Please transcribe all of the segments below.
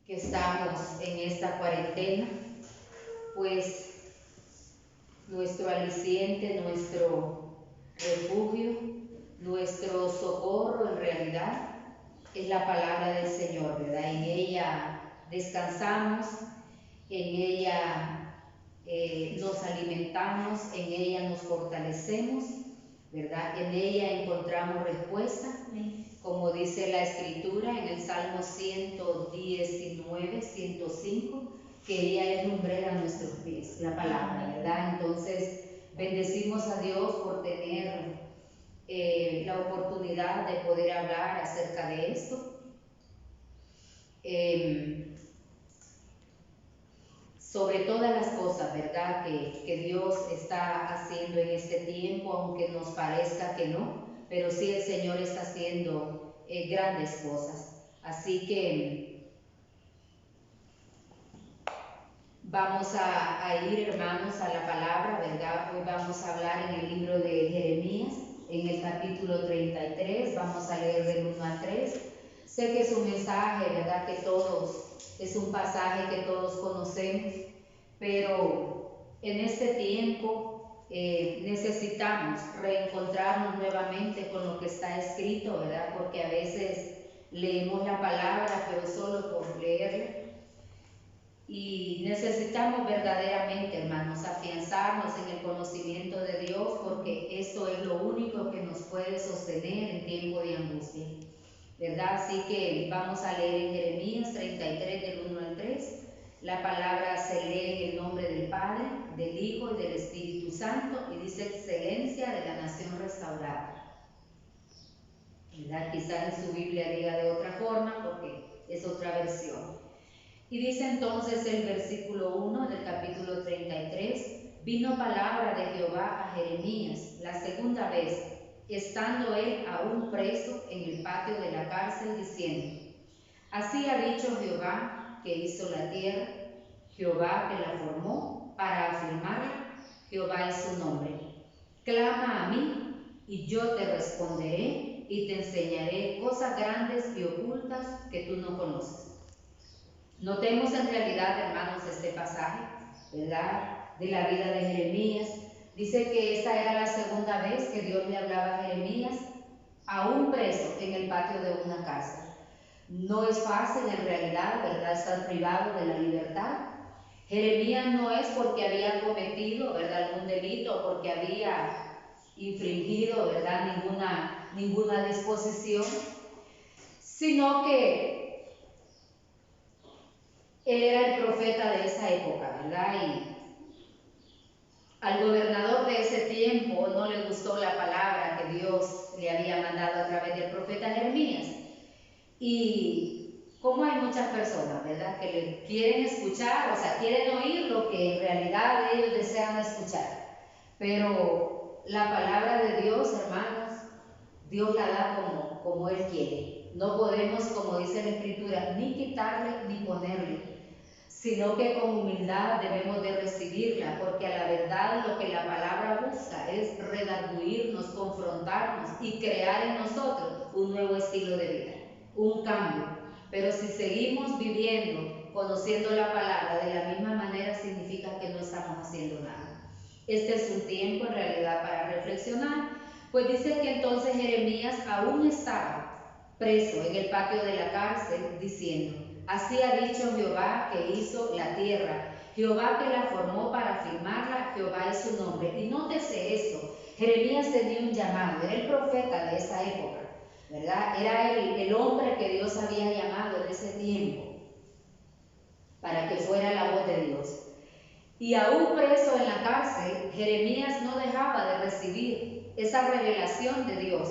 que estamos en esta cuarentena, pues nuestro aliciente, nuestro refugio, nuestro socorro en realidad es la palabra del Señor, ¿verdad? En ella descansamos, en ella nos alimentamos, en ella nos fortalecemos, ¿verdad? En ella encontramos respuesta, como dice la Escritura en el Salmo 119, 105, que ella es lumbrera a nuestros pies, la palabra, ¿verdad? Entonces, bendecimos a Dios por tener la oportunidad de poder hablar acerca de esto. Sobre todas las cosas, ¿verdad? Que Dios está haciendo en este tiempo, aunque nos parezca que no, pero sí el Señor está haciendo grandes cosas. Así que vamos a ir, hermanos, a la palabra, ¿verdad? Hoy vamos a hablar en el libro de Jeremías, en el capítulo 33, vamos a leer del 1 al 3. Sé que es un mensaje, ¿verdad? Que todos, es un pasaje que todos conocemos, pero en este tiempo necesitamos reencontrarnos nuevamente con lo que está escrito, ¿verdad? Porque a veces leemos la palabra, pero solo por leerla. Y necesitamos verdaderamente, hermanos, afianzarnos en el conocimiento de Dios, porque eso es lo único que nos puede sostener en tiempo de angustia, ¿verdad? Así que vamos a leer en Jeremías 33 del 1 al 3. La palabra se lee en el nombre del Padre, del Hijo y del Espíritu Santo, y dice excelencia de la nación restaurada, ¿verdad? Quizás en su Biblia diga de otra forma porque es otra versión. Y dice entonces el versículo 1 del capítulo 33, vino palabra de Jehová a Jeremías la segunda vez, estando él aún preso en el patio de la cárcel, diciendo, así ha dicho Jehová que hizo la tierra, Jehová que la formó para afirmarla, Jehová es su nombre. Clama a mí y yo te responderé y te enseñaré cosas grandes y ocultas que tú no conoces. Notemos en realidad, hermanos, este pasaje, ¿verdad? De la vida de Jeremías. Dice que esta era la segunda vez que Dios le hablaba a Jeremías, aún preso en el patio de una cárcel. No es fácil en realidad, ¿verdad?, estar privado de la libertad. Jeremías no es porque había cometido, ¿verdad?, algún delito, porque había infringido, ¿verdad?, ninguna disposición, sino que él era el profeta de esa época, ¿verdad? Y al gobernador de ese tiempo no le gustó la palabra que Dios le había mandado a través del profeta Jeremías. Y como hay muchas personas, ¿verdad?, que le quieren escuchar, o sea, quieren oír lo que en realidad ellos desean escuchar. Pero la palabra de Dios, hermanos, Dios la da como Él quiere. No podemos, como dice la Escritura, ni quitarle ni ponerle, sino que con humildad debemos de recibirla, porque a la verdad lo que la palabra busca es redarguirnos, confrontarnos y crear en nosotros un nuevo estilo de vida, un cambio. Pero si seguimos viviendo, conociendo la palabra de la misma manera, significa que no estamos haciendo nada. Este es un tiempo en realidad para reflexionar, pues dice que entonces Jeremías aún estaba preso en el patio de la cárcel, diciendo, así ha dicho Jehová que hizo la tierra, Jehová que la formó para afirmarla, Jehová es su nombre. Y nótese esto, Jeremías tenía un llamado, era el profeta de esa época, ¿verdad? Era el hombre que Dios había llamado en ese tiempo para que fuera la voz de Dios. Y aún preso en la cárcel, Jeremías no dejaba de recibir esa revelación de Dios.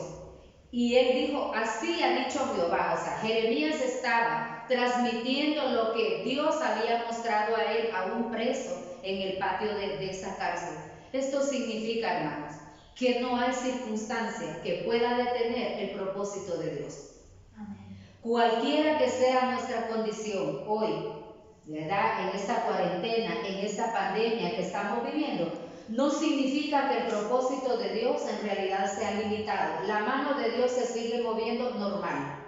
Y él dijo, así ha dicho Jehová. O sea, Jeremías estaba transmitiendo lo que Dios había mostrado a él, aún preso en el patio de esa cárcel. Esto significa, hermanos, que no hay circunstancia que pueda detener el propósito de Dios. Amén. Cualquiera que sea nuestra condición hoy, ¿verdad?, en esta cuarentena, en esta pandemia que estamos viviendo, no significa que el propósito de Dios en realidad sea limitado. La mano de Dios se sigue moviendo normal.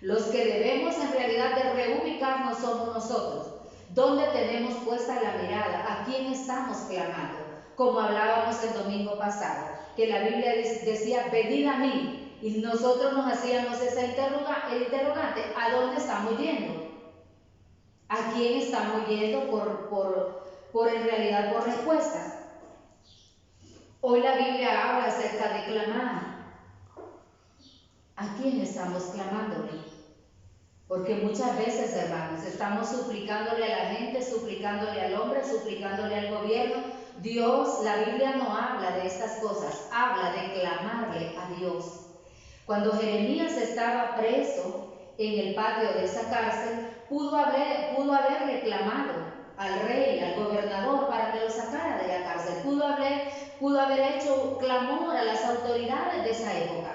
Los que debemos en realidad de reubicarnos clamamos somos nosotros. ¿Dónde tenemos puesta la mirada? ¿A quién estamos clamando? Como hablábamos el domingo pasado, que la Biblia decía, venid a mí. Y nosotros nos hacíamos esa interrogante, ¿a dónde estamos yendo? ¿A quién estamos yendo por en realidad por respuestas? Hoy la Biblia habla acerca de clamar. ¿A quién estamos clamándole? Porque muchas veces, hermanos, estamos suplicándole a la gente, suplicándole al hombre, suplicándole al gobierno. Dios, la Biblia no habla de estas cosas, habla de clamarle a Dios. Cuando Jeremías estaba preso en el patio de esa cárcel, pudo haberle clamado al rey, al gobernador, para que lo sacara de la cárcel. Pudo haber hecho clamor a las autoridades de esa época.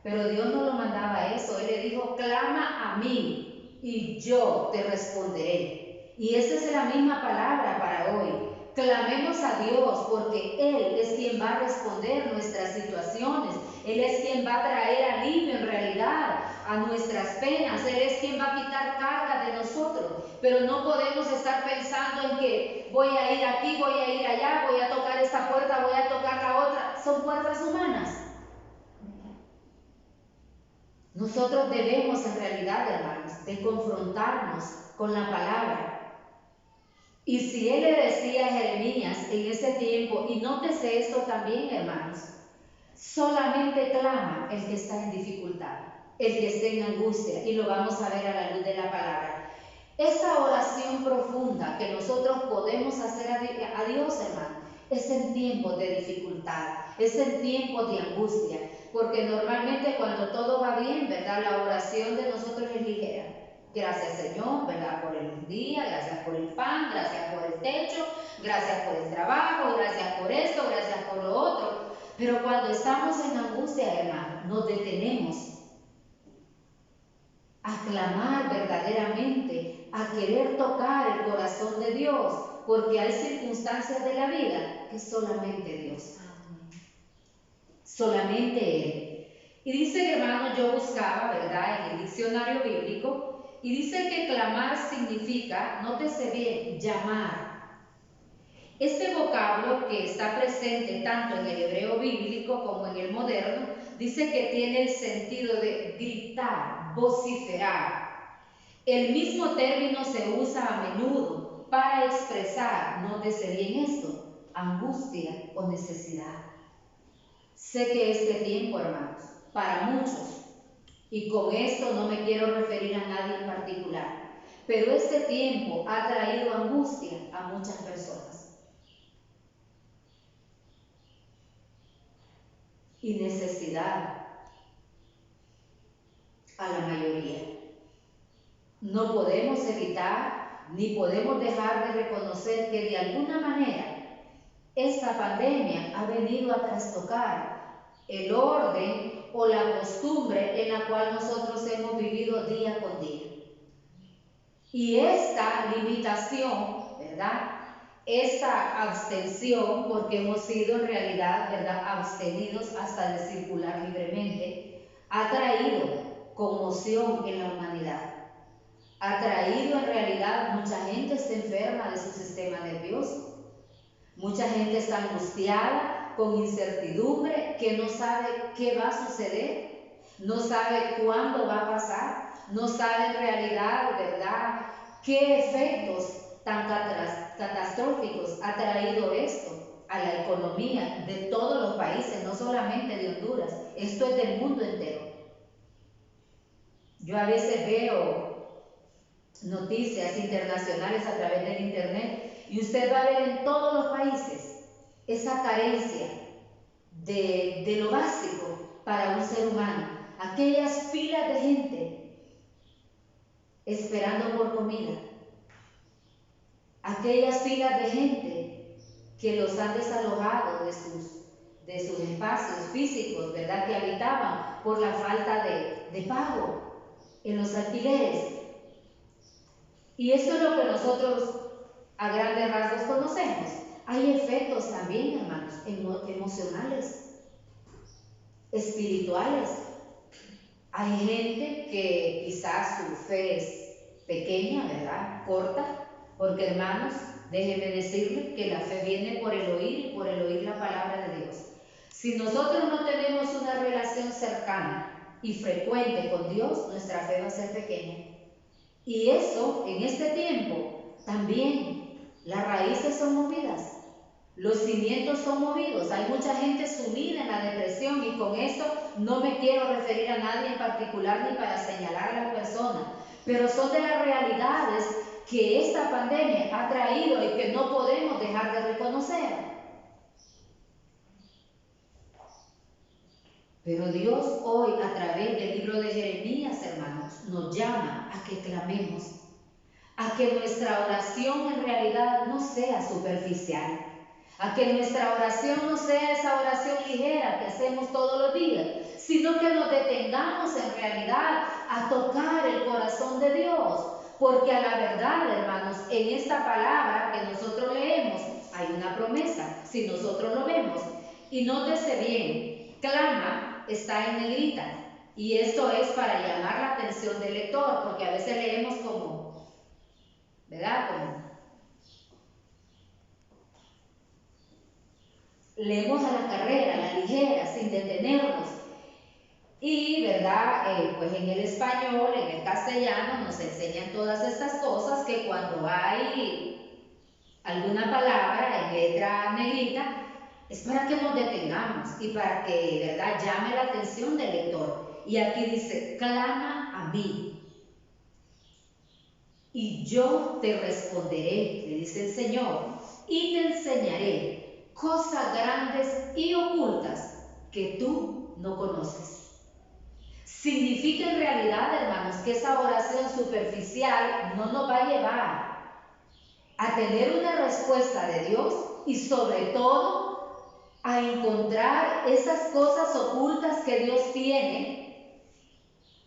Pero Dios no lo mandaba a eso. Él le dijo, clama a mí y yo te responderé. Y esa es la misma palabra para hoy. Clamemos a Dios porque Él es quien va a responder nuestras situaciones. Él es quien va a traer alivio en realidad a nuestras penas. Él es quien va a quitar carga de nosotros. Pero no podemos estar pensando en que voy a ir aquí, voy a ir allá, voy a tocar esta puerta, voy a tocar la otra. Son puertas humanas. Nosotros debemos en realidad, hermanos, de confrontarnos con la palabra. Y si él le decía a Jeremías en ese tiempo, y nótese esto también, hermanos, solamente clama el que está en dificultad, el que esté en angustia, y lo vamos a ver a la luz de la palabra. Esa oración profunda que nosotros podemos hacer a Dios, hermano, es en tiempos de dificultad, es en tiempos de angustia, porque normalmente cuando todo va bien, ¿verdad? La oración de nosotros es ligera. Gracias, Señor, ¿verdad? Por el día, gracias por el pan, gracias por el techo, gracias por el trabajo, gracias por esto, gracias por lo otro. Pero cuando estamos en angustia, hermano, nos detenemos a clamar verdaderamente, a querer tocar el corazón de Dios, porque hay circunstancias de la vida que solamente Dios. Solamente Él. Y dice, hermano, yo buscaba, ¿verdad?, en el diccionario bíblico, y dice que clamar significa, nótese bien, llamar. Este vocablo que está presente tanto en el hebreo bíblico como en el moderno, dice que tiene el sentido de gritar, vociferar. El mismo término se usa a menudo para expresar, nótese bien esto, angustia o necesidad. Sé que este tiempo, hermanos, para muchos, y con esto no me quiero referir a nadie en particular, pero este tiempo ha traído angustia a muchas personas y necesidad a la mayoría. No podemos evitar ni podemos dejar de reconocer que de alguna manera esta pandemia ha venido a trastocar el orden o la costumbre en la cual nosotros hemos vivido día con día. Y esta limitación, ¿verdad?, esta abstención, porque hemos sido en realidad, ¿verdad?, abstenidos hasta de circular libremente, ha traído conmoción en la humanidad. Ha traído en realidad, mucha gente está enferma de su sistema nervioso. Mucha gente está angustiada, con incertidumbre, que no sabe qué va a suceder, no sabe cuándo va a pasar, no sabe en realidad, ¿verdad?, qué efectos tan catastróficos ha traído esto a la economía de todos los países, no solamente de Honduras, esto es del mundo entero. Yo a veces veo noticias internacionales a través del internet y usted va a ver en todos los países esa carencia de lo básico para un ser humano. Aquellas filas de gente esperando por comida. Aquellas filas de gente que los han desalojado de sus espacios físicos, ¿verdad?, que habitaban por la falta de pago en los alquileres. Y esto es lo que nosotros a grandes rasgos conocemos. Hay efectos también, hermanos, emocionales, espirituales. Hay gente que quizás su fe pequeña, ¿verdad? Corta, porque hermanos, déjenme decirles que la fe viene por el oír y por el oír la palabra de Dios. Si nosotros no tenemos una relación cercana y frecuente con Dios, nuestra fe va a ser pequeña. Y eso, en este tiempo, también las raíces son movidas. Los cimientos son movidos. Hay mucha gente sumida en la depresión y con esto no me quiero referir a nadie en particular ni para señalar a la persona, pero son de las realidades que esta pandemia ha traído y que no podemos dejar de reconocer. Pero Dios hoy, a través del libro de Jeremías, hermanos, nos llama a que clamemos, a que nuestra oración en realidad no sea superficial, a que nuestra oración no sea esa oración ligera que hacemos todos los días, sino que nos detengamos en realidad a tocar el corazón de Dios, porque a la verdad, hermanos, en esta palabra que nosotros leemos hay una promesa, si nosotros lo vemos. Y nótese bien, clama está en negrita, y esto es para llamar la atención del lector, porque a veces leemos como, ¿verdad? Leemos a la carrera, a la ligera, sin detenernos. Y, ¿verdad? Pues en el español, en el castellano, nos enseñan todas estas cosas que cuando hay alguna palabra en letra negrita, es para que nos detengamos y para que, ¿verdad?, llame la atención del lector. Y aquí dice, clama a mí y yo te responderé, le dice el Señor, y te enseñaré cosas grandes y ocultas que tú no conoces. Significa en realidad, hermanos, que esa oración superficial no nos va a llevar a tener una respuesta de Dios y sobre todo a encontrar esas cosas ocultas que Dios tiene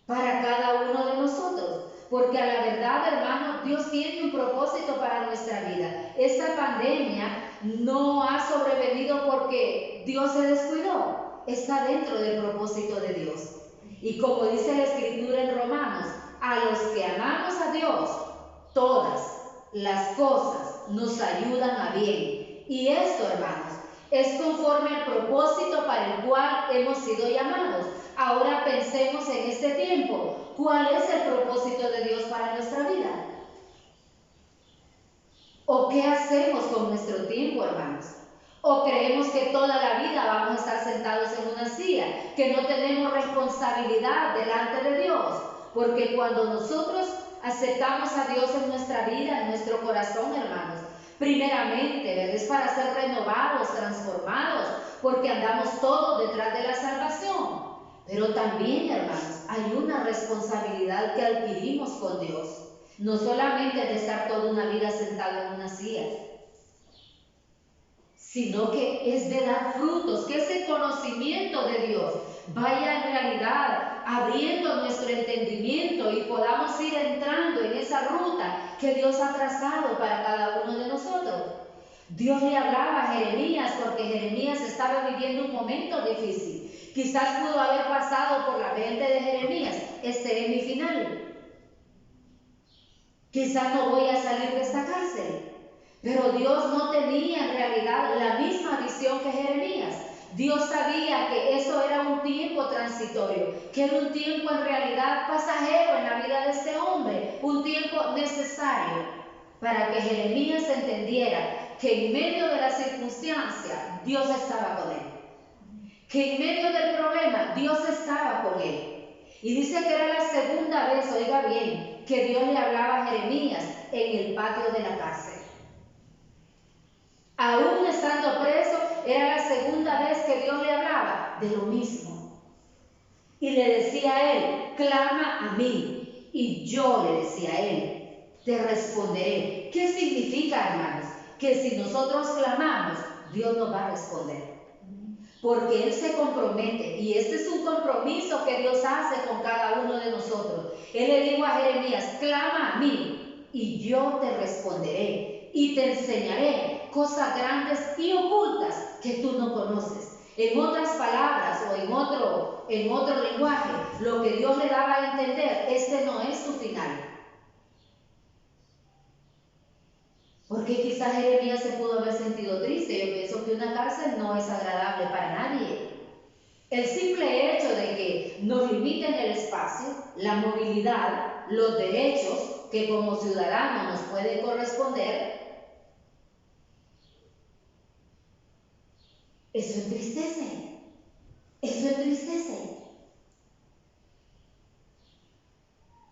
para cada uno de nosotros. Porque a la verdad, hermanos, Dios tiene un propósito para nuestra vida. Esta pandemia no ha sobrevenido porque Dios se descuidó. Está dentro del propósito de Dios. Y como dice la Escritura en Romanos, a los que amamos a Dios, todas las cosas nos ayudan a bien. Y esto, hermanos, es conforme al propósito para el cual hemos sido llamados. Ahora pensemos en este tiempo, ¿cuál es el propósito de Dios para nuestra vida? ¿O qué hacemos con nuestro tiempo, hermanos? ¿O creemos que toda la vida vamos a estar sentados en una silla, que no tenemos responsabilidad delante de Dios? Porque cuando nosotros aceptamos a Dios en nuestra vida, en nuestro corazón, hermanos, primeramente, es para ser renovados, transformados, porque andamos todos detrás de la salvación. Pero también, hermanos, hay una responsabilidad que adquirimos con Dios. No solamente de estar toda una vida sentado en una silla, sino que es de dar frutos, que ese conocimiento de Dios vaya en realidad abriendo nuestro entendimiento y podamos ir entrando en esa ruta que Dios ha trazado para cada uno de nosotros. Dios le hablaba a Jeremías porque Jeremías estaba viviendo un momento difícil. Quizás pudo haber pasado por la mente de Jeremías, este es mi final. Quizás no voy a salir de esta cárcel. Pero Dios no tenía en realidad la misma visión que Jeremías. Dios sabía que eso era un tiempo transitorio, que era un tiempo en realidad pasajero en la vida de este hombre, un tiempo necesario para que Jeremías entendiera que en medio de la circunstancia Dios estaba con él, que en medio del problema Dios estaba con él. Y dice que era la segunda vez, oiga bien, que Dios le hablaba a Jeremías en el patio de la cárcel. Aún estando preso, era la segunda vez que Dios le hablaba de lo mismo. Y le decía a él, clama a mí. Y yo le decía a él, te responderé. ¿Qué significa, hermanos? Que si nosotros clamamos, Dios nos va a responder. Porque Él se compromete, y este es un compromiso que Dios hace con cada uno de nosotros. Él le dijo a Jeremías, clama a mí, y yo te responderé, y te enseñaré cosas grandes y ocultas que tú no conoces. En otras palabras, o en otro lenguaje, lo que Dios le daba a entender, este no es tu final. Porque quizás Jeremías se pudo haber sentido triste. Yo pienso que una cárcel no es agradable para nadie. El simple hecho de que nos limiten el espacio, la movilidad, los derechos que como ciudadanos nos pueden corresponder, eso entristece. Eso entristece.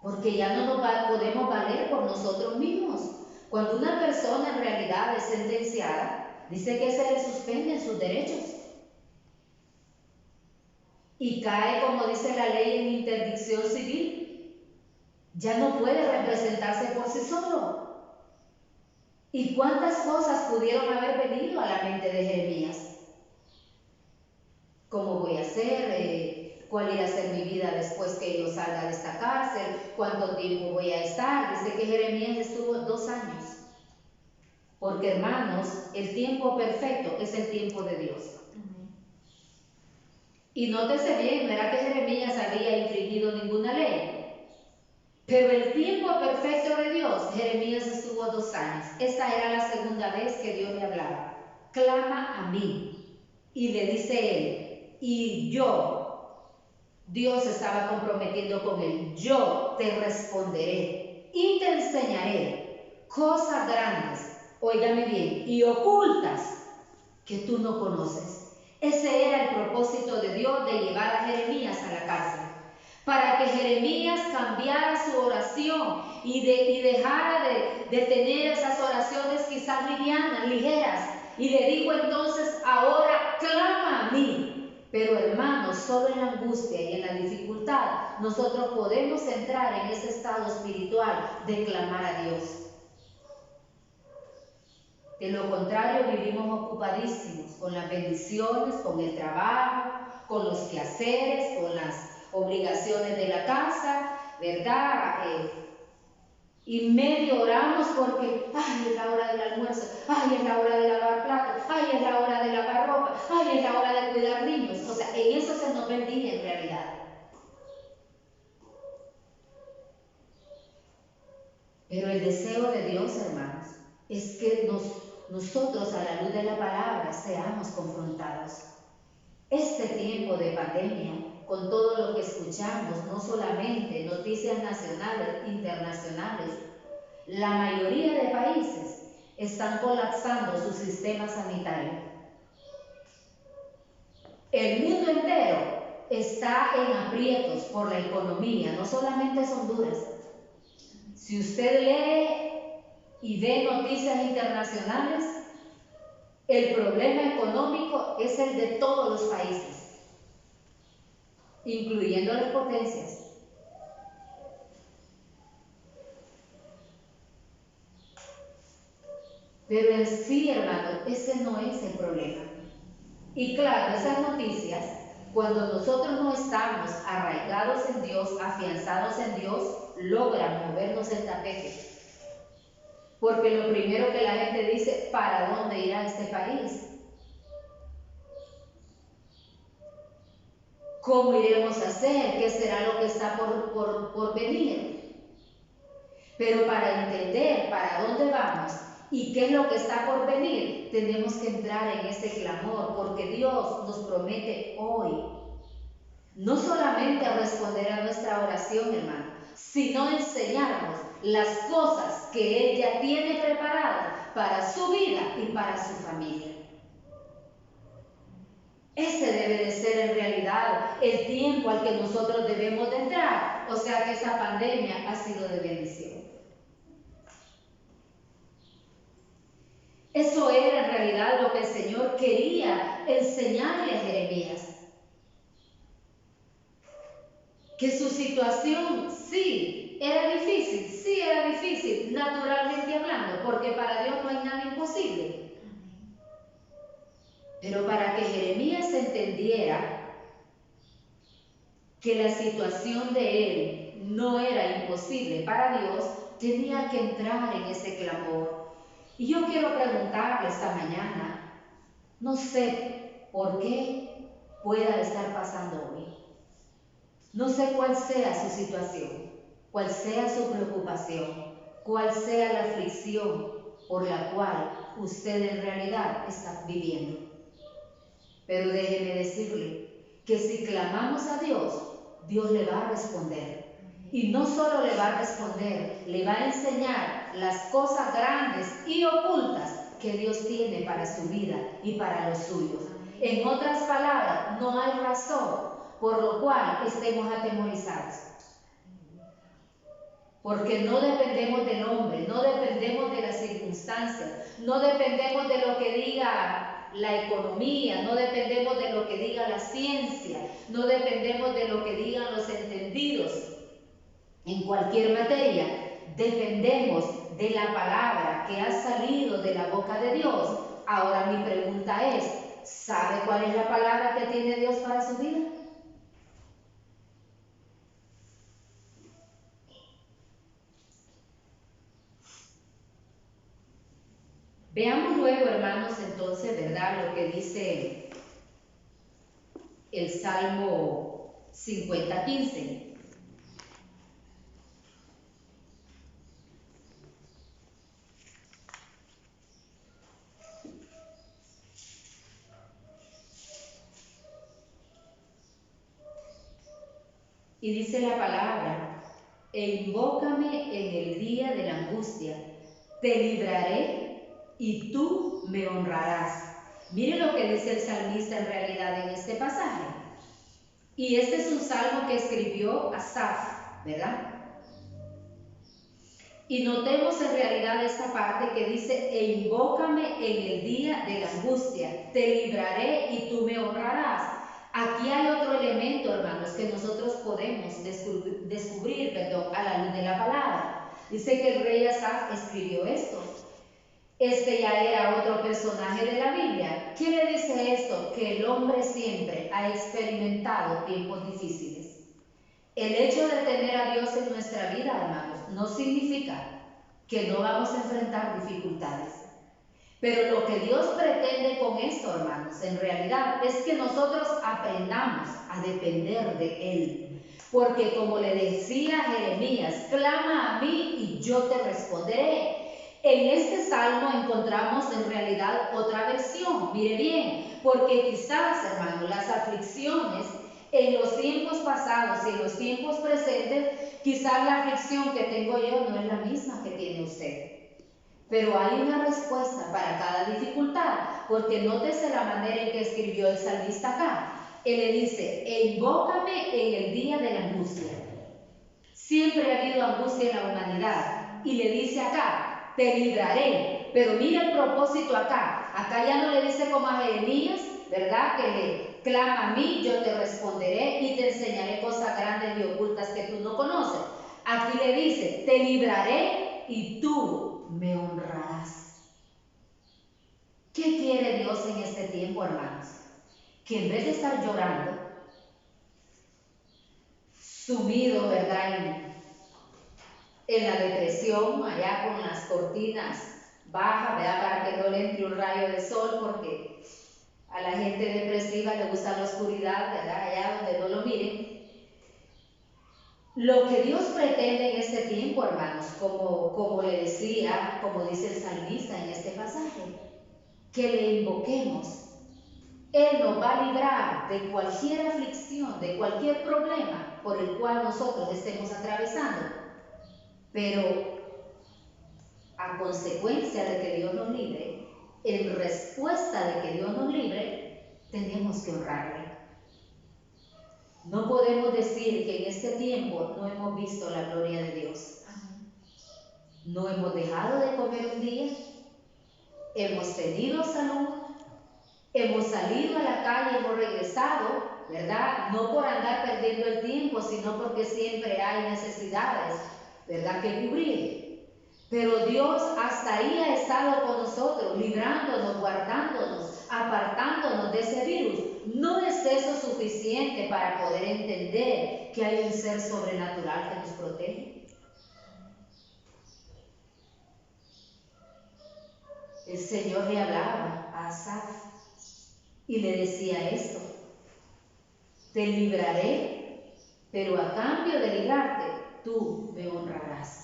Porque ya no nos podemos valer por nosotros mismos. Cuando una persona en realidad es sentenciada, dice que se le suspenden sus derechos. Y cae, como dice la ley, en interdicción civil. Ya no puede representarse por sí solo. ¿Y cuántas cosas pudieron haber venido a la mente de Jeremías? ¿Cómo voy a hacer? ¿Cuál irá a ser mi vida después que yo salga de esta cárcel? ¿Cuánto tiempo voy a estar? Dice que Jeremías estuvo 2 años. Porque, hermanos, el tiempo perfecto es el tiempo de Dios. Y nótese bien, no era que Jeremías había infringido ninguna ley, pero el tiempo perfecto de Dios, Jeremías estuvo 2 años. Esta era la segunda vez que Dios le hablaba. Clama a mí. Y le dice él, y yo, Dios estaba comprometiendo con él, yo te responderé y te enseñaré cosas grandes, óigame bien, y ocultas que tú no conoces. Ese era el propósito de Dios de llevar a Jeremías a la cárcel, para que Jeremías cambiara su oración y dejara de tener esas oraciones quizás ligeras, y le dijo entonces, ahora clama a mí. Pero hermanos, solo en la angustia y en la dificultad nosotros podemos entrar en ese estado espiritual de clamar a Dios. De lo contrario, vivimos ocupadísimos con las bendiciones, con el trabajo, con los quehaceres, con las obligaciones de la casa, ¿verdad? Y medio oramos porque, ay, es la hora del almuerzo, ay, es la hora de lavar platos, ay, es la hora de lavar ropa, ay, es la hora de cuidar niños. O sea, en eso se nos ve el día en realidad. Pero el deseo de Dios, hermanos, es que nosotros a la luz de la palabra seamos confrontados. Este tiempo de pandemia, con todo lo que escuchamos, no solamente noticias nacionales, internacionales, la mayoría de países están colapsando su sistema sanitario. El mundo entero está en aprietos por la economía, no solamente es Honduras. Si usted lee y ve noticias internacionales, el problema económico es el de todos los países, incluyendo las potencias. Pero en sí, hermano, ese no es el problema. Y claro, esas noticias, cuando nosotros no estamos arraigados en Dios, afianzados en Dios, logran movernos el tapete. Porque lo primero que la gente dice, ¿para dónde irá este país? ¿Cómo iremos a hacer? ¿Qué será lo que está por venir? Pero para entender para dónde vamos y qué es lo que está por venir, tenemos que entrar en ese clamor, porque Dios nos promete hoy no solamente responder a nuestra oración, hermano, sino enseñarnos las cosas que Él ya tiene preparadas para su vida y para su familia. Ese debe de ser en realidad el tiempo al que nosotros debemos de entrar. O sea que esa pandemia ha sido de bendición. Eso era en realidad lo que el Señor quería enseñarle a Jeremías. Que su situación sí era difícil, naturalmente hablando, porque para Dios no hay nada imposible. Pero para que Jeremías entendiera que la situación de él no era imposible para Dios, tenía que entrar en ese clamor. Y yo quiero preguntarle esta mañana, no sé por qué pueda estar pasando hoy. No sé cuál sea su situación, cuál sea su preocupación, cuál sea la aflicción, por la cual usted en realidad está viviendo. Pero déjeme decirle que si clamamos a Dios, Dios le va a responder. Y no solo le va a responder, le va a enseñar las cosas grandes y ocultas que Dios tiene para su vida y para los suyos. En otras palabras, no hay razón por lo cual estemos atemorizados. Porque no dependemos del hombre, no dependemos de las circunstancias, no dependemos de lo que diga la economía, no dependemos de lo que diga la ciencia, no dependemos de lo que digan los entendidos. En cualquier materia, dependemos de la palabra que ha salido de la boca de Dios. Ahora mi pregunta es, ¿sabe cuál es la palabra que tiene Dios para su vida? Veamos luego, hermanos, entonces, ¿verdad? Lo que dice el Salmo 50:15. Y dice la palabra, e invócame en el día de la angustia, te libraré y tú me honrarás. Mire lo que dice el salmista en realidad en este pasaje. Y este es un salmo que escribió Asaf, ¿verdad? Y notemos en realidad esta parte que dice, e invócame en el día de la angustia, te libraré y tú me honrarás. Aquí hay otro elemento, hermanos, que nosotros podemos descubrir, a la luz de la palabra. Dice que el rey Asaf escribió esto. Este ya era otro personaje de la Biblia. ¿Qué le dice esto? Que el hombre siempre ha experimentado tiempos difíciles. El hecho de tener a Dios en nuestra vida, hermanos, no significa que no vamos a enfrentar dificultades. Pero lo que Dios pretende con esto, hermanos, en realidad es que nosotros aprendamos a depender de Él. Porque como le decía Jeremías, clama a mí y yo te responderé. En este salmo encontramos en realidad otra versión, mire bien, porque quizás, hermanos, las aflicciones en los tiempos pasados y en los tiempos presentes, quizás la aflicción que tengo yo no es la misma que tiene usted. Pero hay una respuesta para cada dificultad, porque nótese la manera en que escribió el salmista acá. Él le dice, e invócame en el día de la angustia. Siempre ha habido angustia en la humanidad. Y le dice acá, te libraré. Pero mira el propósito acá. Acá ya no le dice como a Jeremías, ¿verdad? Que le clama a mí, yo te responderé y te enseñaré cosas grandes y ocultas que tú no conoces. Aquí le dice, te libraré y tú me honrarás. ¿Qué quiere Dios en este tiempo, hermanos? Que en vez de estar llorando, sumido, ¿verdad?, en la depresión, allá con las cortinas bajas, ¿verdad?, para que no le entre un rayo de sol, porque a la gente depresiva le gusta la oscuridad, ¿verdad?, allá donde no lo miren. Lo que Dios pretende en este tiempo, hermanos, como le decía, como dice el salmista en este pasaje, que le invoquemos. Él nos va a librar de cualquier aflicción, de cualquier problema por el cual nosotros estemos atravesando. Pero a consecuencia de que Dios nos libre, en respuesta de que Dios nos libre, tenemos que honrarle. No podemos decir que en este tiempo no hemos visto la gloria de Dios. No hemos dejado de comer un día, hemos tenido salud, hemos salido a la calle, hemos regresado, ¿verdad? No por andar perdiendo el tiempo, sino porque siempre hay necesidades, ¿verdad?, que cubrir. Pero Dios hasta ahí ha estado con nosotros, librándonos, guardándonos, apartándonos de ese virus. ¿No es eso suficiente para poder entender que hay un ser sobrenatural que nos protege? El Señor le hablaba a Asaf y le decía esto: te libraré, pero a cambio de librarte, tú me honrarás.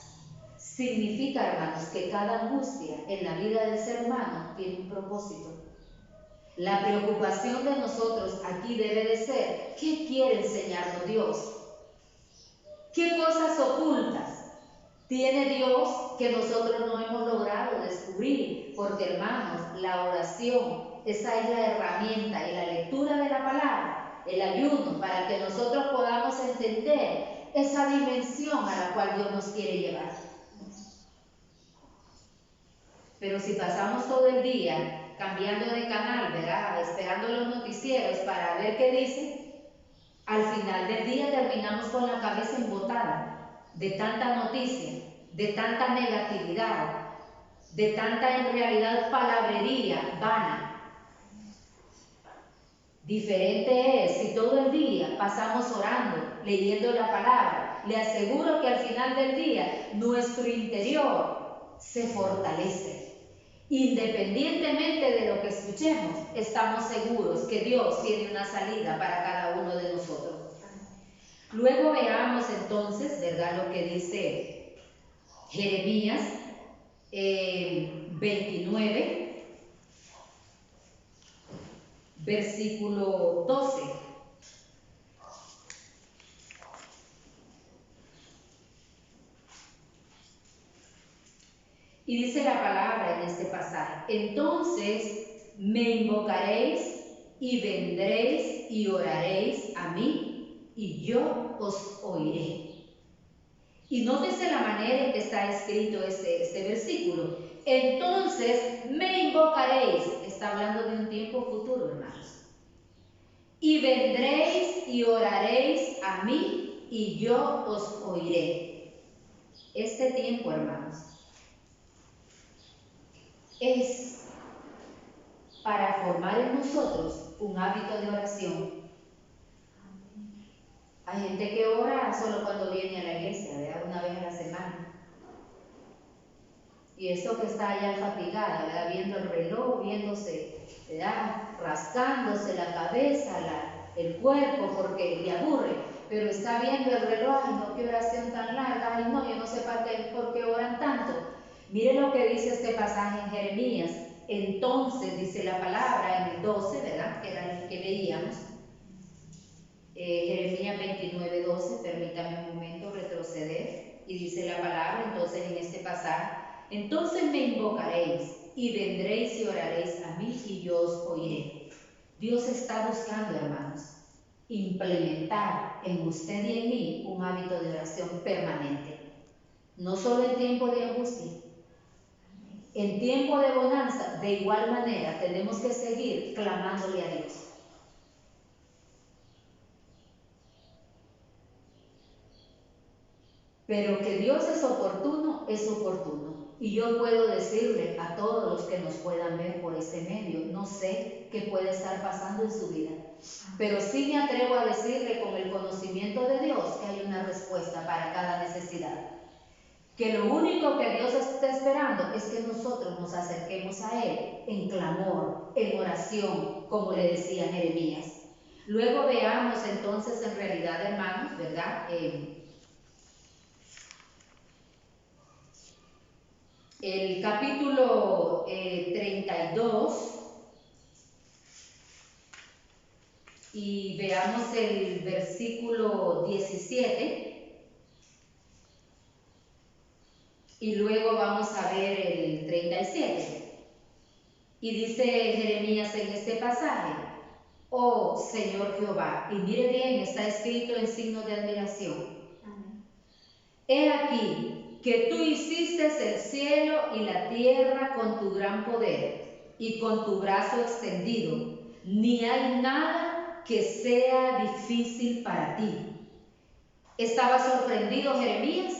significa, hermanos, que cada angustia en la vida del ser humano tiene un propósito. La preocupación de nosotros aquí debe de ser, ¿qué quiere enseñarnos Dios? ¿Qué cosas ocultas tiene Dios que nosotros no hemos logrado descubrir? Porque, hermanos, la oración, esa es la herramienta, y la lectura de la palabra, el ayuno, para que nosotros podamos entender esa dimensión a la cual Dios nos quiere llevar. Pero si pasamos todo el día cambiando de canal, ¿verdad?, esperando los noticieros para ver qué dicen, al final del día terminamos con la cabeza embotada de tanta noticia, de tanta negatividad, de tanta en realidad palabrería vana. Diferente es si todo el día pasamos orando, leyendo la palabra. Le aseguro que al final del día nuestro interior se fortalece. Independientemente de lo que escuchemos, estamos seguros que Dios tiene una salida para cada uno de nosotros. Luego veamos entonces, ¿verdad?, lo que dice Jeremías 29, versículo 12. Y dice la palabra en este pasaje: entonces me invocaréis y vendréis y oraréis a mí, y yo os oiré. Y nótese la manera en que está escrito este versículo. Entonces me invocaréis. Está hablando de un tiempo futuro, hermanos. Y vendréis y oraréis a mí, y yo os oiré. Este tiempo, hermanos, es para formar en nosotros un hábito de oración. Hay gente que ora solo cuando viene a la iglesia, ¿verdad?, una vez a la semana. Y eso que está allá fatigada, ¿verdad?, viendo el reloj, viéndose, ¿verdad?, rascándose la cabeza, el cuerpo, porque le aburre, pero está viendo el reloj. Ay, no, qué oración tan larga. Ay, no, yo no sé por qué oran tanto. Mire lo que dice este pasaje en Jeremías. Entonces, dice la palabra en el 12, ¿verdad?, que era el que veíamos. Jeremías 29, 12, permítame un momento retroceder. Y dice la palabra entonces en este pasaje: entonces me invocaréis y vendréis y oraréis a mí, y yo os oiré. Dios está buscando, hermanos, implementar en usted y en mí un hábito de oración permanente. No solo en tiempo de angustia. En tiempo de bonanza, de igual manera, tenemos que seguir clamándole a Dios. Pero que Dios es oportuno, es oportuno. Y yo puedo decirle a todos los que nos puedan ver por ese medio, no sé qué puede estar pasando en su vida, pero sí me atrevo a decirle con el conocimiento de Dios que hay una respuesta para cada necesidad. Que lo único que Dios está esperando es que nosotros nos acerquemos a Él en clamor, en oración, como le decía Jeremías. Luego veamos entonces en realidad, hermanos, ¿verdad?, el capítulo 32, y veamos el versículo 17, y luego vamos a ver el 37. Y dice Jeremías en este pasaje: oh Señor Jehová, y mire bien, está escrito en signo de admiración. Amén. He aquí que tú hiciste el cielo y la tierra con tu gran poder y con tu brazo extendido. Ni hay nada que sea difícil para ti. ¿Estaba sorprendido Jeremías?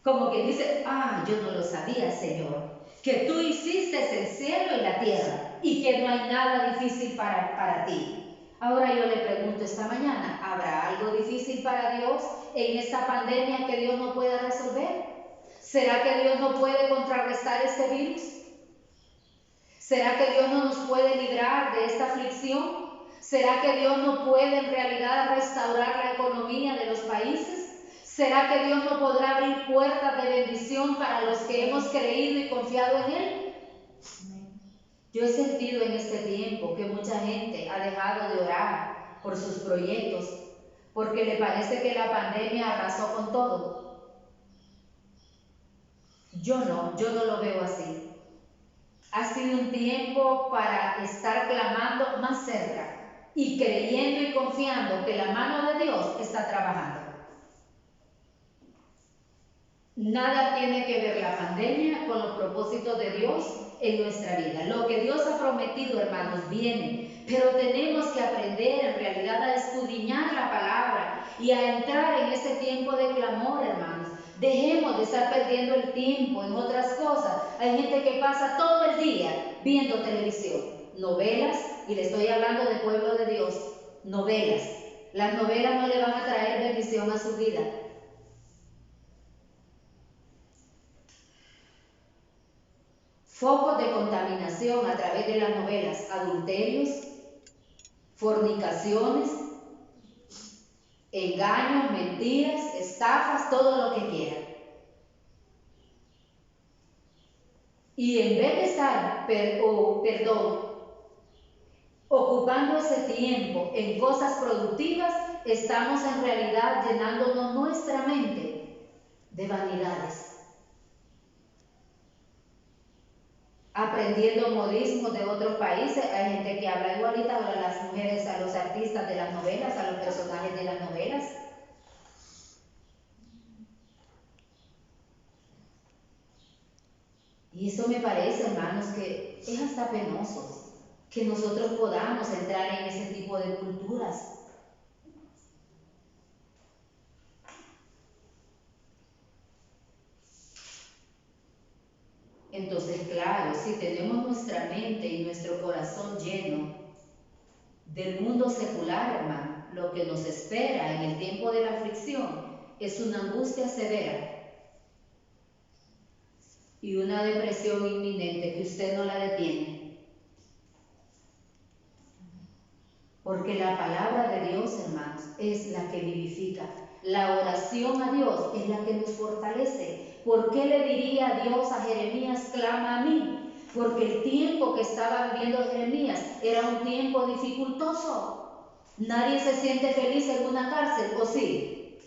Como que dice: yo no lo sabía, Señor, que tú hiciste el cielo y la tierra y que no hay nada difícil para ti. Ahora yo le pregunto esta mañana: ¿habrá algo difícil para Dios en esta pandemia que Dios no pueda resolver? ¿Será que Dios no puede contrarrestar este virus? ¿Será que Dios no nos puede librar de esta aflicción? ¿Será que Dios no puede en realidad restaurar la economía de los países? ¿Será que Dios no podrá abrir puertas de bendición para los que hemos creído y confiado en Él? Yo he sentido en este tiempo que mucha gente ha dejado de orar por sus proyectos porque le parece que la pandemia arrasó con todo. Yo no lo veo así. Ha sido un tiempo para estar clamando más cerca y creyendo y confiando que la mano de Dios está trabajando. Nada tiene que ver la pandemia con los propósitos de Dios en nuestra vida. Lo que Dios ha prometido, hermanos, viene, pero tenemos que aprender en realidad a escudriñar la palabra y a entrar en ese tiempo de clamor, hermanos. Dejemos de estar perdiendo el tiempo en otras cosas. Hay gente que pasa todo el día viendo televisión, novelas, y le estoy hablando del pueblo de Dios, novelas. Las novelas no le van a traer bendición a su vida. Focos de contaminación a través de las novelas: adulterios, fornicaciones, engaños, mentiras, estafas, todo lo que quieran. Y en vez de estar, ocupando ese tiempo en cosas productivas, estamos en realidad llenándonos nuestra mente de vanidades. Aprendiendo modismos de otros países. Hay gente que habla igualita a las mujeres, a los artistas de las novelas, a los personajes de las novelas. Y eso me parece, hermanos, que es hasta penoso que nosotros podamos entrar en ese tipo de culturas. Entonces, claro, si tenemos nuestra mente y nuestro corazón lleno del mundo secular, hermano, lo que nos espera en el tiempo de la aflicción es una angustia severa y una depresión inminente que usted no la detiene. Porque la palabra de Dios, hermanos, es la que vivifica. La oración a Dios es la que nos fortalece. ¿Por qué le diría Dios a Jeremías, clama a mí? Porque el tiempo que estaba viviendo Jeremías era un tiempo dificultoso. Nadie se siente feliz en una cárcel, ¿o sí?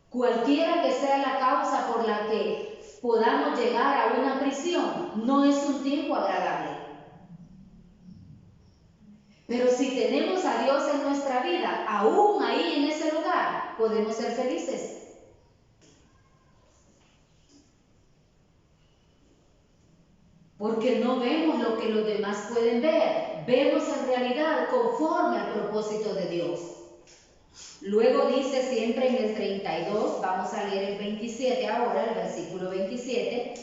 Cualquiera que sea la causa por la que podamos llegar a una prisión, no es un tiempo agradable. Pero si tenemos a Dios en nuestra vida, aún ahí en ese lugar, podemos ser felices. Porque no vemos lo que los demás pueden ver, vemos en realidad conforme al propósito de Dios. Luego dice siempre en el 32, vamos a leer el 27 ahora, el versículo 27,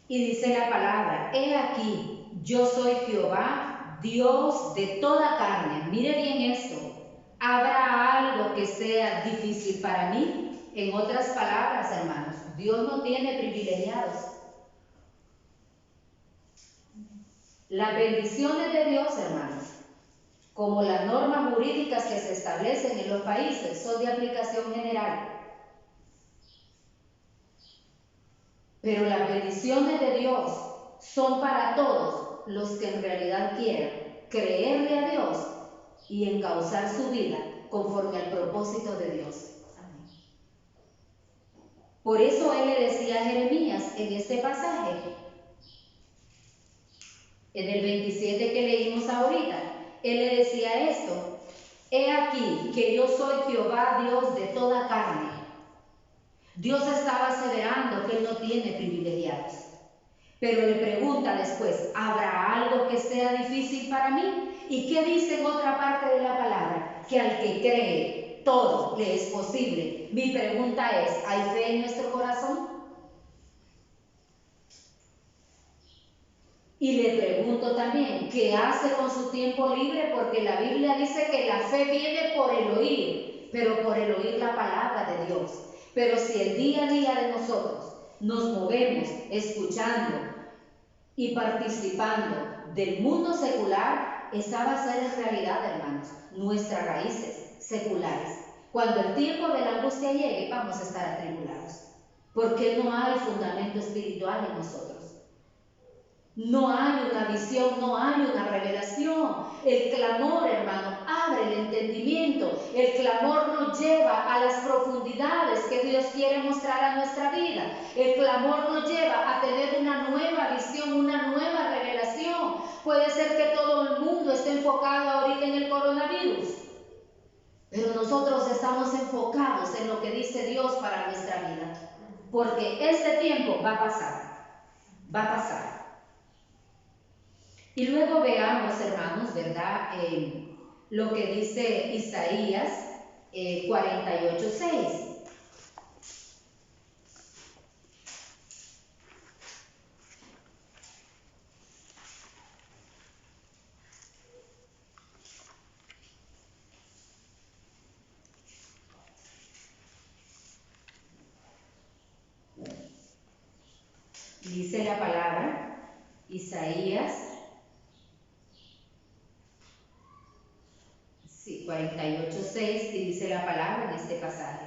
y dice la palabra: he aquí, yo soy Jehová, Dios de toda carne. Mire bien esto: ¿habrá algo que sea difícil para mí? En otras palabras, hermanos, Dios no tiene privilegiados. Las bendiciones de Dios, hermanos, como las normas jurídicas que se establecen en los países, son de aplicación general. Pero las bendiciones de Dios son para todos los que en realidad quieran creerle a Dios y encauzar su vida conforme al propósito de Dios. Amén. Por eso él le decía a Jeremías en este pasaje, en el 27 que leímos ahorita, él le decía esto: he aquí que yo soy Jehová, Dios de toda carne. Dios estaba aseverando que él no tiene privilegiados. Pero le pregunta después: ¿habrá algo que sea difícil para mí? ¿Y qué dice en otra parte de la palabra? Que al que cree, todo le es posible. Mi pregunta es: ¿hay fe en nuestro corazón? Y le pregunto también, ¿qué hace con su tiempo libre? Porque la Biblia dice que la fe viene por el oír, pero por el oír la palabra de Dios. Pero si el día a día de nosotros nos movemos escuchando y participando del mundo secular, esa va a ser en realidad, hermanos, nuestras raíces. seculares. Cuando el tiempo de la angustia llegue, vamos a estar atribulados, porque no hay fundamento espiritual en nosotros. No hay una visión, no hay una revelación. El clamor, hermano, abre el entendimiento. El clamor nos lleva a las profundidades que Dios quiere mostrar a nuestra vida. El clamor nos lleva a tener una nueva visión, una nueva revelación. Puede ser que todo el mundo esté enfocado ahorita en el coronavirus, pero nosotros estamos enfocados en lo que dice Dios para nuestra vida, porque este tiempo va a pasar, va a pasar. Y luego veamos, hermanos, ¿verdad? Lo que dice Isaías 48:6. Dice la palabra, Isaías 48:6, y dice la palabra en este pasaje: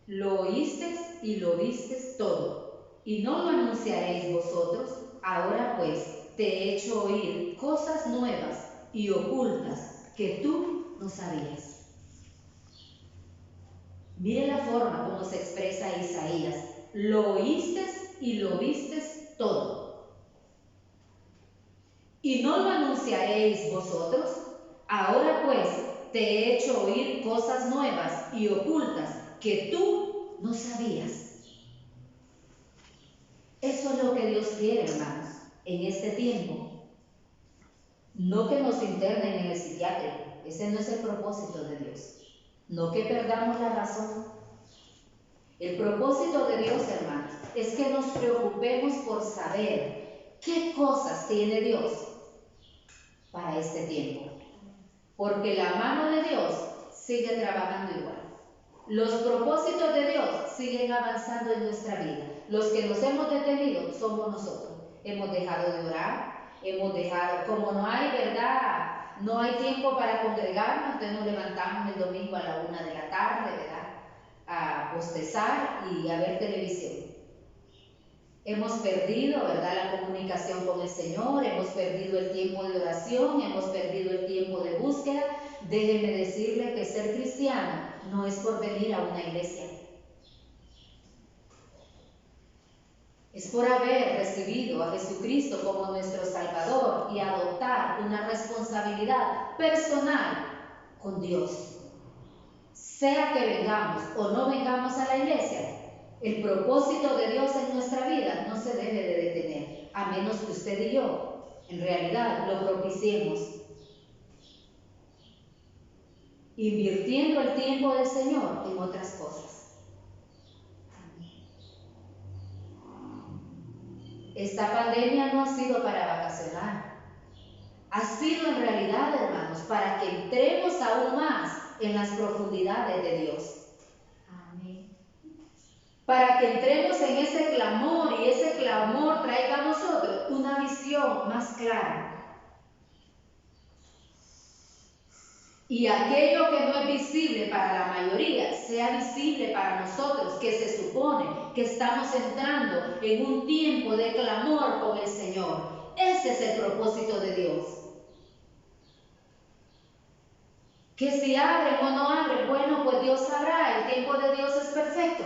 lo oísteis y lo visteis todo, y no lo anunciaréis vosotros. Ahora pues te he hecho oír cosas nuevas y ocultas que tú no sabías. Mire la forma como se expresa Isaías: lo oísteis y lo visteis todo, y no lo anunciaréis vosotros. Ahora pues te he hecho oír cosas nuevas y ocultas que tú no sabías. Eso es lo que Dios quiere, hermanos, en este tiempo. No que nos internen en el psiquiátrico, ese no es el propósito de Dios. No que perdamos la razón. El propósito de Dios, hermanos, es que nos preocupemos por saber qué cosas tiene Dios para este tiempo. Porque la mano de Dios sigue trabajando igual. Los propósitos de Dios siguen avanzando en nuestra vida. Los que nos hemos detenido somos nosotros. Hemos dejado de orar, hemos dejado, como no hay verdad, no hay tiempo para congregarnos, entonces nos levantamos el domingo a la 1 de la tarde, ¿verdad?, a bostezar y a ver televisión. Hemos perdido, ¿verdad?, la comunicación con el Señor, hemos perdido el tiempo de oración, hemos perdido el tiempo de búsqueda. Déjeme decirle que ser cristiano no es por venir a una iglesia. Es por haber recibido a Jesucristo como nuestro Salvador y adoptar una responsabilidad personal con Dios. Sea que vengamos o no vengamos a la iglesia, el propósito de Dios en nuestra vida no se debe de detener, a menos que usted y yo, en realidad, lo propiciemos, invirtiendo el tiempo del Señor en otras cosas. Esta pandemia no ha sido para vacacionar, ha sido en realidad, hermanos, para que entremos aún más en las profundidades de Dios. Para que entremos en ese clamor y ese clamor traiga a nosotros una visión más clara. Y aquello que no es visible para la mayoría sea visible para nosotros, que se supone que estamos entrando en un tiempo de clamor con el Señor. Ese es el propósito de Dios. Que si abren o no abren, bueno, pues Dios sabrá, el tiempo de Dios es perfecto.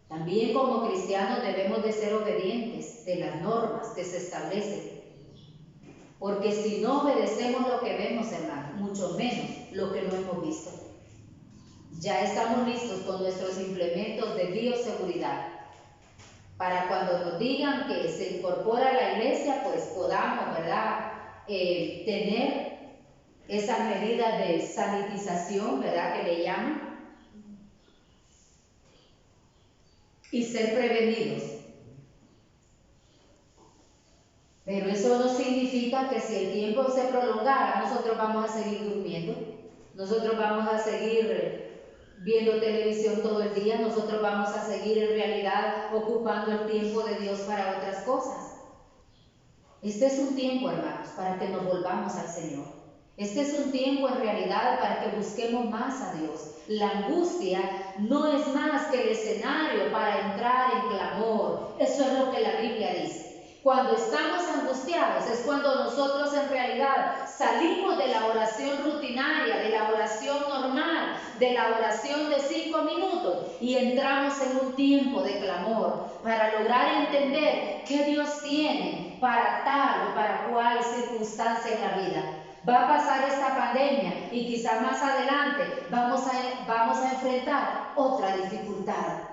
También como cristianos debemos de ser obedientes de las normas que se establecen. Porque si no obedecemos lo que vemos, hermano, mucho menos lo que no hemos visto. Ya estamos listos con nuestros implementos de bioseguridad. Para cuando nos digan que se incorpora a la iglesia, pues podamos, ¿verdad?, tener esas medidas de sanitización, ¿verdad?, que le llaman. Y ser prevenidos. Pero eso no significa que si el tiempo se prolongara, nosotros vamos a seguir durmiendo, nosotros vamos a seguir viendo televisión todo el día, nosotros vamos a seguir en realidad ocupando el tiempo de Dios para otras cosas. Este es un tiempo, hermanos, para que nos volvamos al Señor. Este es un tiempo en realidad para que busquemos más a Dios. La angustia no es más que el escenario para entrar en clamor. Eso es lo que la Biblia dice. Cuando estamos angustiados es cuando nosotros en realidad salimos de la oración rutinaria, de la oración normal, de la oración de 5 minutos y entramos en un tiempo de clamor para lograr entender qué Dios tiene para tal o para cual circunstancia en la vida. Va a pasar esta pandemia y quizás más adelante vamos a enfrentar otra dificultad.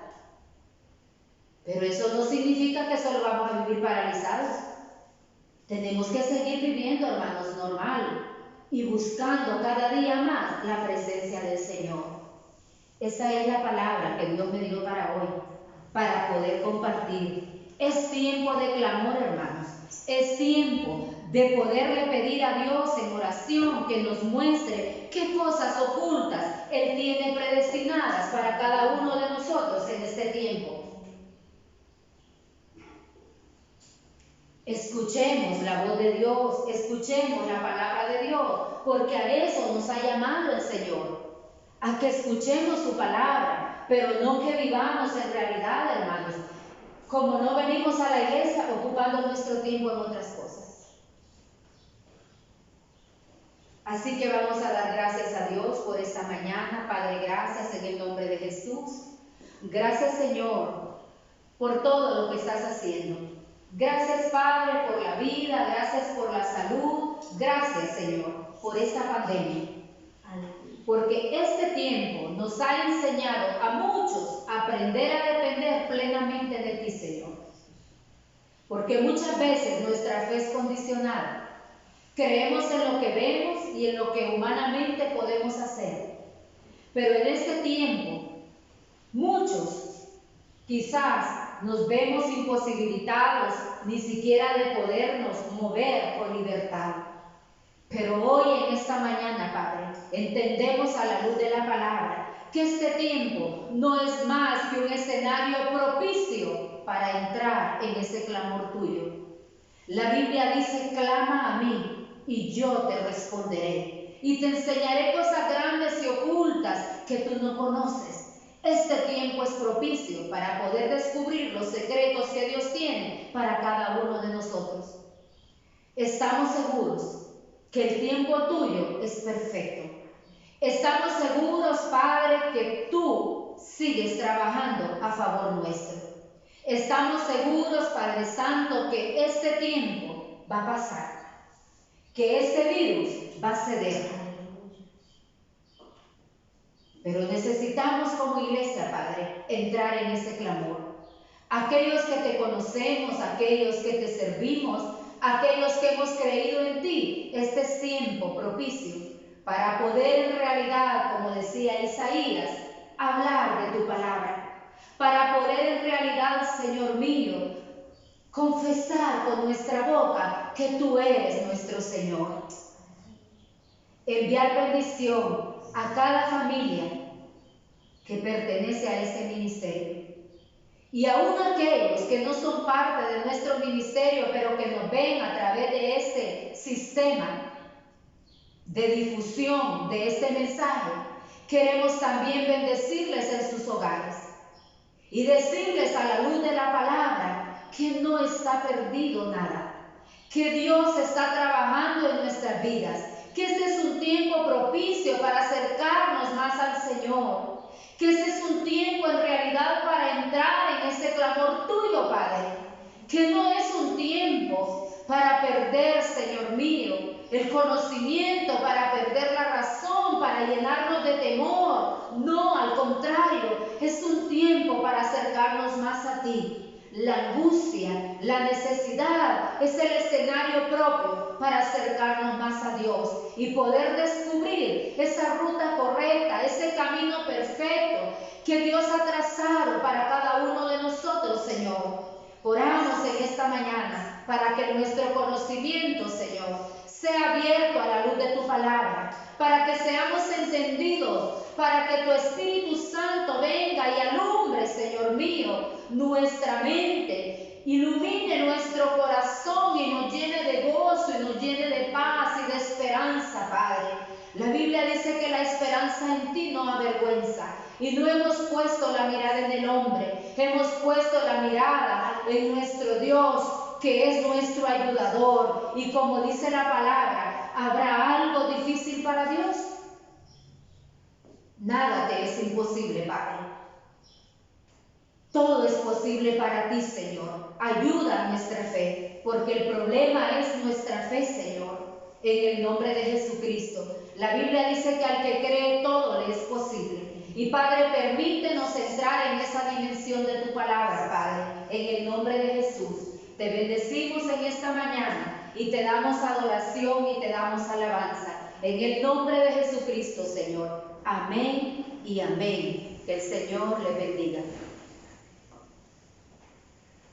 Pero eso no significa que solo vamos a vivir paralizados. Tenemos que seguir viviendo, hermanos, normal y buscando cada día más la presencia del Señor. Esa es la palabra que Dios me dio para hoy, para poder compartir. Es tiempo de clamor, hermanos. Es tiempo de poderle pedir a Dios en oración que nos muestre qué cosas ocultas Él tiene predestinadas para cada uno de nosotros en este tiempo. Escuchemos la voz de Dios, escuchemos la palabra de Dios, porque a eso nos ha llamado el Señor, a que escuchemos su palabra, pero no que vivamos en realidad, hermanos, como no venimos a la iglesia ocupando nuestro tiempo en otras cosas. Así que vamos a dar gracias a Dios por esta mañana. Padre, gracias en el nombre de Jesús. Gracias, Señor, por todo lo que estás haciendo. Gracias, Padre, por la vida, gracias por la salud, gracias, Señor, por esta pandemia. Porque este tiempo nos ha enseñado a muchos a aprender a depender plenamente de ti, Señor. Porque muchas veces nuestra fe es condicionada. Creemos en lo que vemos y en lo que humanamente podemos hacer. Pero en este tiempo, muchos quizás nos vemos imposibilitados ni siquiera de podernos mover con libertad. Pero hoy en esta mañana, Padre, entendemos a la luz de la palabra que este tiempo no es más que un escenario propicio para entrar en ese clamor tuyo. La Biblia dice: clama a mí y yo te responderé y te enseñaré cosas grandes y ocultas que tú no conoces. Este tiempo es propicio para poder descubrir los secretos que Dios tiene para cada uno de nosotros. Estamos seguros que el tiempo tuyo es perfecto. Estamos seguros, Padre, que tú sigues trabajando a favor nuestro. Estamos seguros, Padre Santo, que este tiempo va a pasar, que este virus va a ceder. Pero necesitamos como iglesia, Padre, entrar en ese clamor. Aquellos que te conocemos, aquellos que te servimos, aquellos que hemos creído en ti, este es tiempo propicio para poder en realidad, como decía Isaías, hablar de tu palabra. Para poder en realidad, Señor mío, confesar con nuestra boca que tú eres nuestro Señor. Enviar bendición a cada familia que pertenece a este ministerio. Y aún aquellos que no son parte de nuestro ministerio, pero que nos ven a través de este sistema de difusión de este mensaje, queremos también bendecirles en sus hogares y decirles a la luz de la palabra que no está perdido nada, que Dios está trabajando en nuestras vidas, que este es un tiempo propicio para acercarnos más al Señor, que este es un tiempo en realidad para entrar en ese clamor tuyo, Padre, que no es un tiempo para perder, Señor mío, el conocimiento, para perder la razón, para llenarnos de temor. No, al contrario, es un tiempo para acercarnos más a ti. La angustia, la necesidad es el escenario propio para acercarnos más a Dios y poder descubrir esa ruta correcta, ese camino perfecto que Dios ha trazado para cada uno de nosotros, Señor. Oramos en esta mañana para que nuestro conocimiento, Señor, sea abierto a la luz de tu palabra, para que seamos entendidos, para que tu Espíritu Santo venga y alumbre, Señor mío, nuestra mente, ilumine nuestro corazón y nos llene de gozo y nos llene de paz y de esperanza. esperanza, Padre. La Biblia dice que la esperanza en ti no avergüenza. Y no hemos puesto la mirada en el hombre, hemos puesto la mirada en nuestro Dios, que es nuestro ayudador. Y como dice la palabra, ¿habrá algo difícil para Dios? Nada te es imposible, Padre. Todo es posible para ti, Señor. Ayuda nuestra fe, porque el problema es nuestra fe, Señor, en el nombre de Jesucristo. La Biblia dice que al que cree todo le es posible. Y Padre, permítenos entrar en esa dimensión de tu palabra, Padre, en el nombre de Jesús. Te bendecimos en esta mañana y te damos adoración y te damos alabanza. En el nombre de Jesucristo, Señor. Amén y amén. Que el Señor le bendiga.